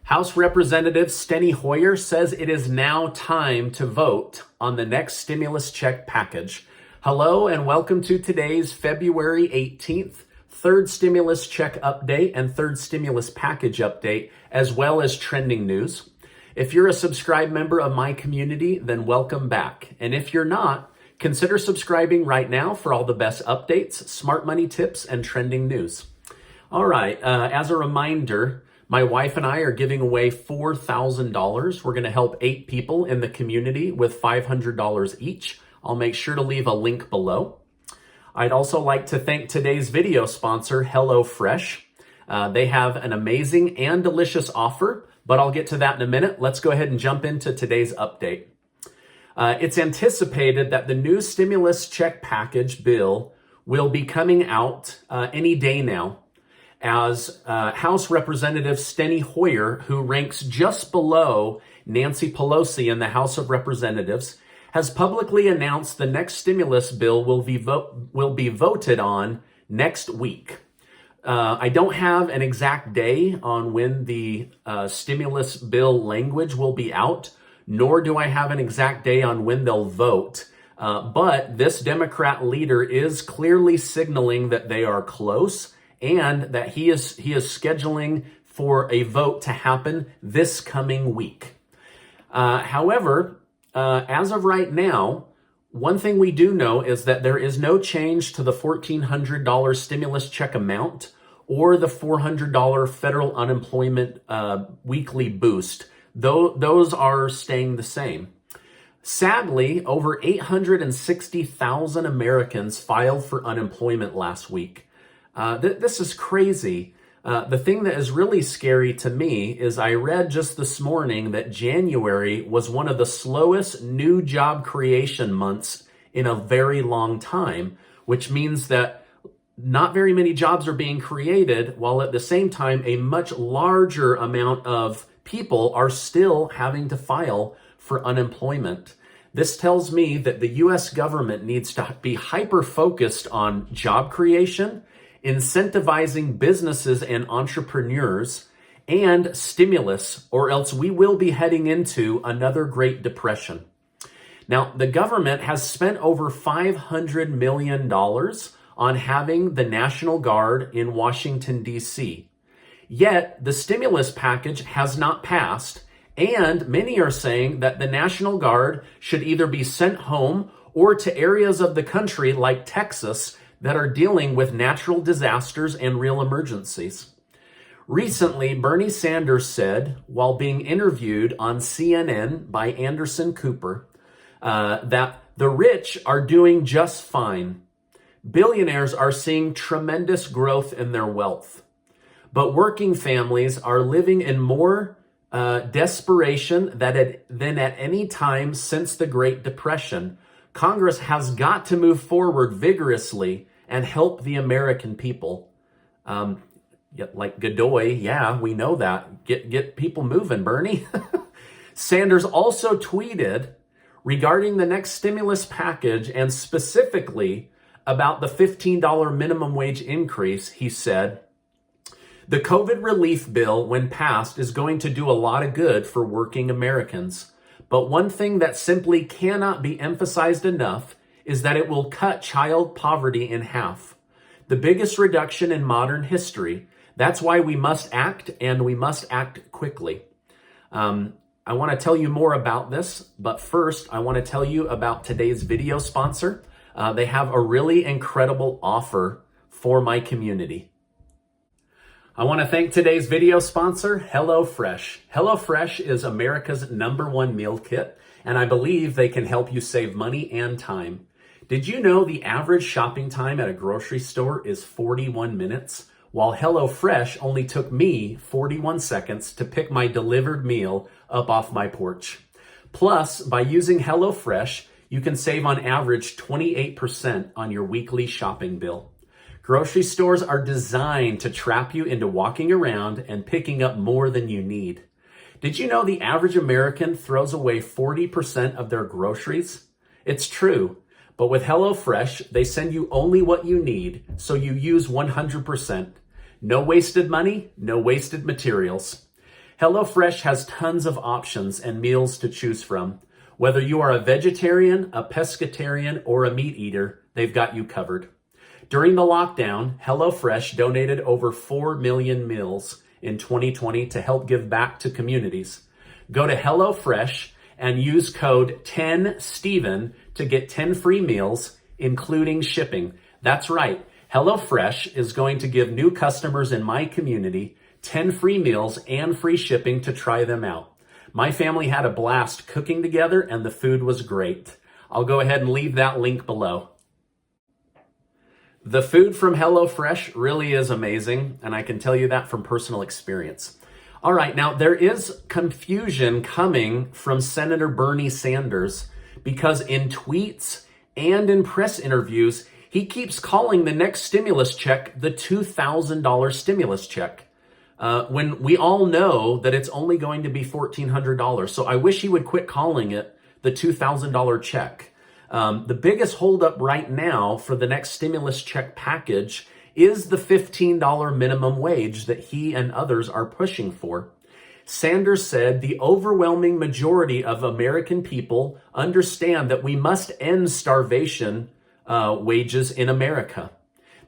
House Representative Steny Hoyer says it is now time to vote on the next stimulus check package. Hello and welcome to today's February 18th third stimulus check update and third stimulus package update, as well as trending news. If you're a subscribed member of my community, then welcome back. And if you're not, consider subscribing right now for all the best updates, smart money tips, and trending news. All right, as a reminder, my wife and I are giving away $4,000. We're going to help 8 people in the community with $500 each. I'll make sure to leave a link below. I'd also like to thank today's video sponsor, HelloFresh. They have an amazing and delicious offer, but I'll get to that in a minute. Let's go ahead and jump into today's update. It's anticipated that the new stimulus check package bill will be coming out any day now, as House Representative Steny Hoyer, who ranks just below Nancy Pelosi in the House of Representatives, has publicly announced the next stimulus bill will be voted on next week. I don't have an exact day on when the stimulus bill language will be out, nor do I have an exact day on when they'll vote. But this Democrat leader is clearly signaling that they are close, and that he is scheduling for a vote to happen this coming week. However, as of right now, one thing we do know is that there is no change to the $1,400 stimulus check amount or the $400 federal unemployment weekly boost. Those are staying the same. Sadly, over 860,000 Americans filed for unemployment last week. This is crazy. The thing that is really scary to me is I read just this morning that January was one of the slowest new job creation months in a very long time, which means that not very many jobs are being created, while at the same time, a much larger amount of people are still having to file for unemployment. This tells me that the U.S. government needs to be hyper-focused on job creation, incentivizing businesses and entrepreneurs, and stimulus, or else we will be heading into another Great Depression. Now, the government has spent over $500 million on having the National Guard in Washington, D.C. Yet, the stimulus package has not passed, and many are saying that the National Guard should either be sent home or to areas of the country like Texas that are dealing with natural disasters and real emergencies. Recently, Bernie Sanders said, while being interviewed on CNN by Anderson Cooper, that the rich are doing just fine. Billionaires are seeing tremendous growth in their wealth. But working families are living in more desperation than at any time since the Great Depression. Congress has got to move forward vigorously and help the American people. Like Godoy, yeah, we know that. Get people moving, Bernie. Sanders also tweeted regarding the next stimulus package and specifically about the $15 minimum wage increase. He said, "The COVID relief bill, when passed, is going to do a lot of good for working Americans. But one thing that simply cannot be emphasized enough is that it will cut child poverty in half. The biggest reduction in modern history. That's why we must act, and we must act quickly." I want to tell you more about this, but first I want to tell you about today's video sponsor. They have a really incredible offer for my community. I want to thank today's video sponsor, HelloFresh. HelloFresh is America's #1 meal kit, and I believe they can help you save money and time. Did you know the average shopping time at a grocery store is 41 minutes? While HelloFresh only took me 41 seconds to pick my delivered meal up off my porch. Plus, by using HelloFresh, you can save on average 28% on your weekly shopping bill. Grocery stores are designed to trap you into walking around and picking up more than you need. Did you know the average American throws away 40% of their groceries? It's true. But with HelloFresh, they send you only what you need, so you use 100%. No wasted money, no wasted materials. HelloFresh has tons of options and meals to choose from. Whether you are a vegetarian, a pescatarian, or a meat eater, they've got you covered. During the lockdown, HelloFresh donated over 4 million meals in 2020 to help give back to communities. Go to HelloFresh and use code 10STEVEN to get 10 free meals, including shipping. That's right. HelloFresh is going to give new customers in my community 10 free meals and free shipping to try them out. My family had a blast cooking together and the food was great. I'll go ahead and leave that link below. The food from HelloFresh really is amazing, and I can tell you that from personal experience. All right, now there is confusion coming from Senator Bernie Sanders because in tweets and in press interviews, he keeps calling the next stimulus check the $2,000 stimulus check, when we all know that it's only going to be $1,400. So I wish he would quit calling it the $2,000 check. The biggest holdup right now for the next stimulus check package is the $15 minimum wage that he and others are pushing for. Sanders said the overwhelming majority of American people understand that we must end starvation wages in America.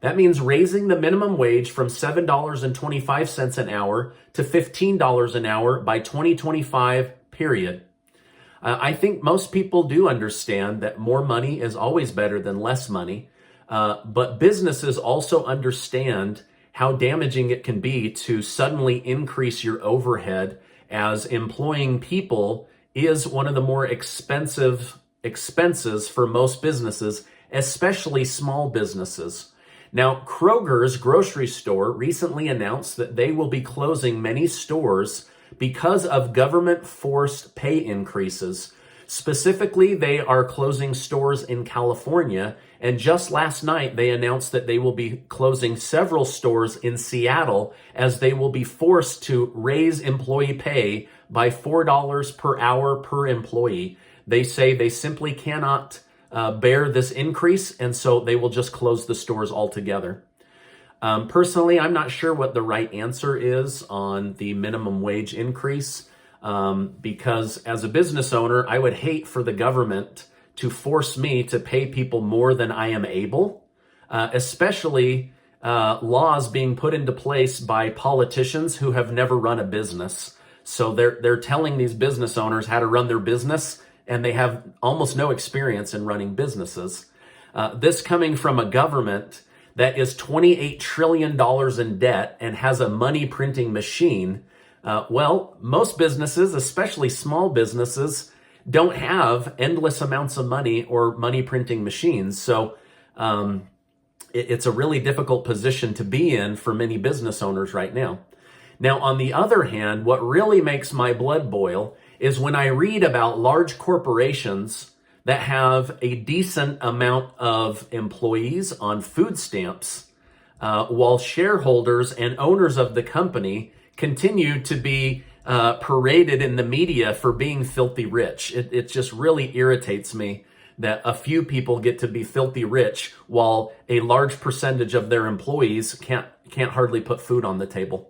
That means raising the minimum wage from $7.25 an hour to $15 an hour by 2025, period. I think most people do understand that more money is always better than less money, but businesses also understand how damaging it can be to suddenly increase your overhead, as employing people is one of the more expensive expenses for most businesses, especially small businesses. Now, Kroger's grocery store recently announced that they will be closing many stores because of government-forced pay increases. Specifically, they are closing stores in California, and just last night they announced that they will be closing several stores in Seattle as they will be forced to raise employee pay by $4 per hour per employee. They say they simply cannot bear this increase, and so they will just close the stores altogether. Personally, I'm not sure what the right answer is on the minimum wage increase, because as a business owner, I would hate for the government to force me to pay people more than I am able, especially laws being put into place by politicians who have never run a business. So they're telling these business owners how to run their business, and they have almost no experience in running businesses. This coming from a government that is $28 trillion in debt and has a money printing machine. Well, most businesses, especially small businesses, don't have endless amounts of money or money printing machines. So it's a really difficult position to be in for many business owners right now. Now, on the other hand, what really makes my blood boil is when I read about large corporations that have a decent amount of employees on food stamps, while shareholders and owners of the company continue to be paraded in the media for being filthy rich. It just really irritates me that a few people get to be filthy rich while a large percentage of their employees can't hardly put food on the table.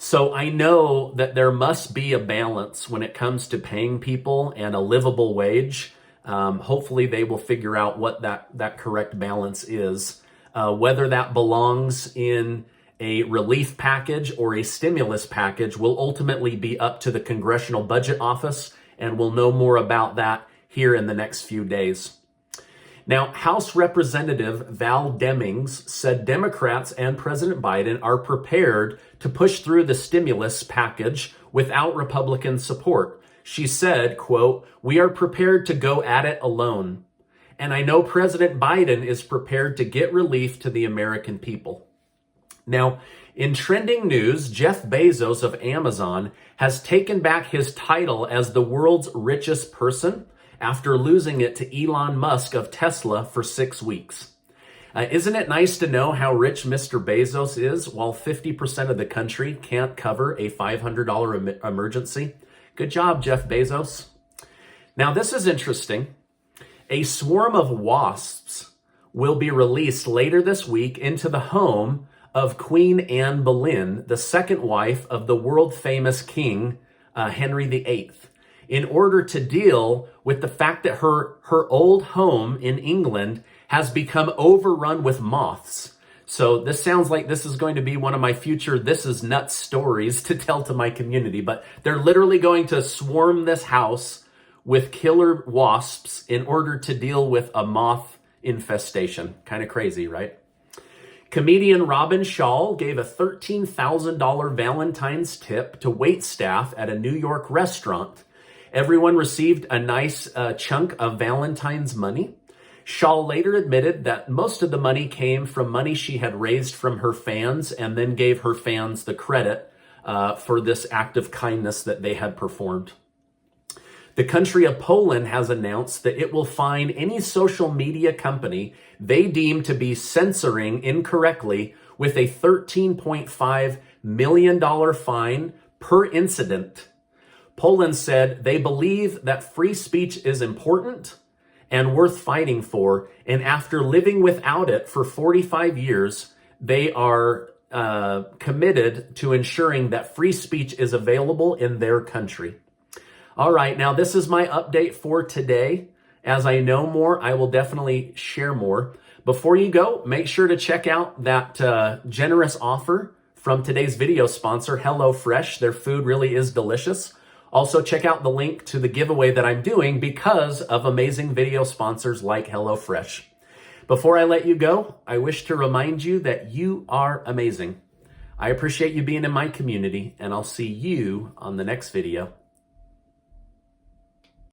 So I know that there must be a balance when it comes to paying people and a livable wage. Hopefully they will figure out what that correct balance is. Whether that belongs in a relief package or a stimulus package will ultimately be up to the Congressional Budget Office, and we'll know more about that here in the next few days. Now, House Representative Val Demings said Democrats and President Biden are prepared to push through the stimulus package without Republican support. She said, quote, "We are prepared to go at it alone. And I know President Biden is prepared to get relief to the American people." Now, in trending news, Jeff Bezos of Amazon has taken back his title as the world's richest person after losing it to Elon Musk of Tesla for 6 weeks. Isn't it nice to know how rich Mr. Bezos is while 50% of the country can't cover a $500 emergency? Good job, Jeff Bezos. Now, this is interesting. A swarm of wasps will be released later this week into the home of Queen Anne Boleyn, the second wife of the world-famous King Henry VIII, in order to deal with the fact that her old home in England has become overrun with moths. So this sounds like this is going to be one of my future This Is Nuts stories to tell to my community, but they're literally going to swarm this house with killer wasps in order to deal with a moth infestation. Kind of crazy, right? Comedian Robin Shaw gave a $13,000 Valentine's tip to waitstaff at a New York restaurant. Everyone received a nice chunk of Valentine's money. Shaw later admitted that most of the money came from money she had raised from her fans and then gave her fans the credit for this act of kindness that they had performed. The country of Poland has announced that it will fine any social media company they deem to be censoring incorrectly with a $13.5 million fine per incident. Poland said they believe that free speech is important and worth fighting for, and after living without it for 45 years, they are committed to ensuring that free speech is available in their country. All right, now this is my update for today. As I know more, I will definitely share more. Before you go, make sure to check out that generous offer from today's video sponsor, HelloFresh. Their food really is delicious. Also, check out the link to the giveaway that I'm doing because of amazing video sponsors like HelloFresh. Before I let you go, I wish to remind you that you are amazing. I appreciate you being in my community, and I'll see you on the next video.